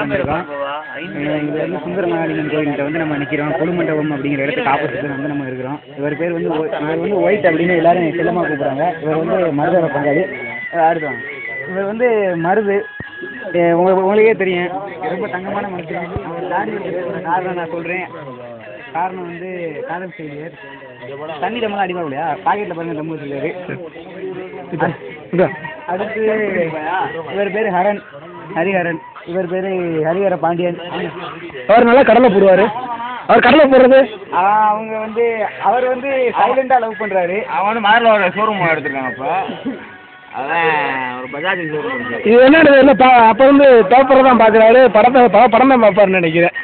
இங்கே வந்து சுந்தர மகாலிங்கம் கோயில்கிட்ட வந்து நம்ம நிற்கிறோம். கொலுமண்டபம் அப்படிங்கிற இடத்துக்கு ஆப்போசிட்டில் வந்து நம்ம இருக்கிறோம். இவர் பேர் வந்து ஒயிட் அப்படின்னு எல்லாரும் செல்லமாக கூப்பிட்றாங்க. இவர் வந்து மருதவ பங்காளி. அடுத்தவங்க இவர் வந்து மருது. உங்களுக்கே தெரியும், ரொம்ப தங்கமான மனுஷன். அவர் தாடி காரணம் நான் சொல்கிறேன். காரணம் வந்து காதல் செய்தியர். தண்ணி தம்மெல்லாம் அடிப்பா இல்லையா, பாக்கெட்டில் பாருங்கள் தம்பு வச்சுருக்காரு. அடுத்து இவர் பேர் ஹரிஹரன். இவர் பேர் ஹரிஹர பாண்டியன். அவர் நல்லா கடலை போடுவார். அவர் கடலை போடுறது அவங்க வந்து அவர் வந்து சைலண்டாக லவ் பண்ணுறாரு. அவன் வந்து மதுரை ஷோரூம் எடுத்துருக்காங்க. இப்போ அதான் ஒரு பஜாஜ் ஷோரூம். இது என்னது இல்லை அப்போ வந்து பேப்பரை தான் பார்க்குறாரு, படம் தான் பார்ப்பாருன்னு நினைக்கிறேன்.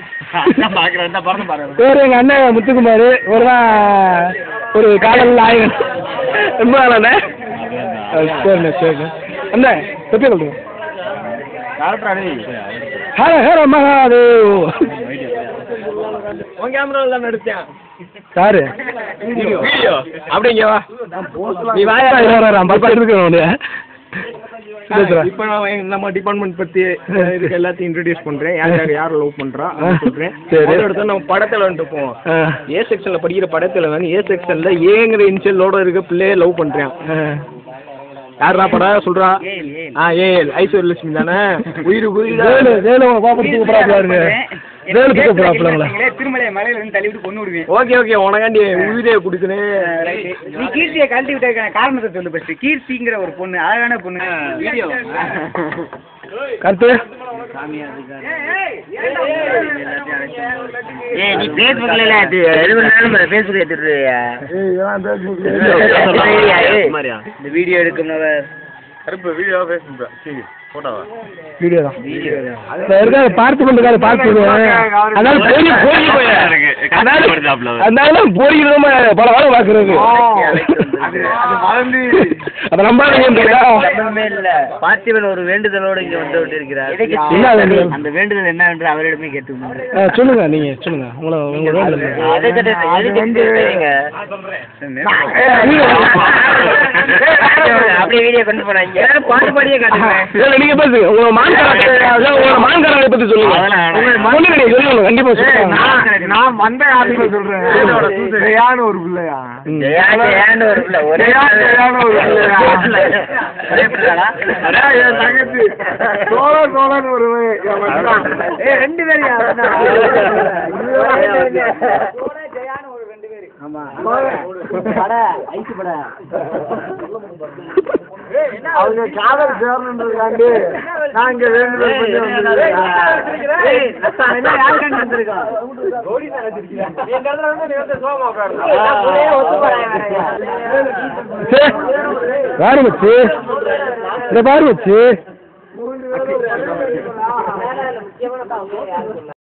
வேறு எங்கள் அண்ணன் முத்துக்குமார். இவர் தான் ஒரு காதல் நாயகன். ரொம்ப நாளாண்ணே. சரிண்ணே சரிண்ணே அண்ணே எப்படி சொல்லுங்க. ஹர மகாதேவ். உன் கேமராவில் தான் எடுத்தேன் சாரு வீடியோ. அப்படிங்க வா, நீ வாயா இருக்கணும். இப்போ நான் நம்ம டிபார்ட்மெண்ட் பற்றி இதுக்கு எல்லாத்தையும் இன்ட்ரடியூஸ் பண்ணுறேன். யார் லவ் பண்ணுறா சொல்கிறேன். எடுத்து நம்ம படத்தில் வந்துட்டு போவோம். ஏ செக்ஷனில் படிக்கிற படத்தில் வந்து ஏ செக்ஷனில் ஏங்கிற இன்ஷியலோட இருக்க பிள்ளையே லவ் பண்ணுறேன். யாரா படம் சொல்கிறா? ஏஎல் ஐஸ்வர்யலட்சுமி தானே. திருமலை மலையில இருந்து தள்ளி விட்டு கொண்டு விடுவேன். ஓகே உனக்காண்டி உயிரே கொடுக்குறேன். நீ கீர்த்தியை கழட்டி விட்ட காரணத்தை சொல்லு. பஸ்ட் கீர்த்திங்கிற ஒரு பொண்ணு, அழகான பொண்ணு. கருத்து நீ பேஸ்புக்ல இந்த வீடியோ எடுக்கணும். கருப்பு வீடியோ ஃபேஸ்புக் சரி போட்டோவா? வீடியோ தான் பார்த்து கொண்டு பார்த்து. அதனால போரிக்கிறோமா பல வாழை பார்க்கறது. அதை நம்பாதீங்க. பார்த்திபன் ஒரு வேண்டுதலோட இங்க வந்து விட்டிருக்கிறார். அந்த வேண்டுதல் என்ன என்று அவரிடமே கேட்டுக்கணும். சொல்லுங்க, நீங்க சொல்லுங்க. உங்க அப்படியே வீடியோ கொண்டு போறாங்க. பாட்டு பாடியே காட்டுங்க. நீங்க பேசுங்க. உங்க மான்காரனை பத்தி சொல்லுங்க. சொல்லுங்க கண்டிப்பா சொல்லுங்க. நான் வந்த ஆளுங்க சொல்றேன். ஒரு பிள்ளையா ஒரு பிள்ளை ஒரே தங்கச்சி சோழன் ஒரு ரெண்டு பேரும் அவங்க காதல் சேரணுன்றதுக்காண்டி நாங்க பாரு வச்சு இதை பாரு வச்சு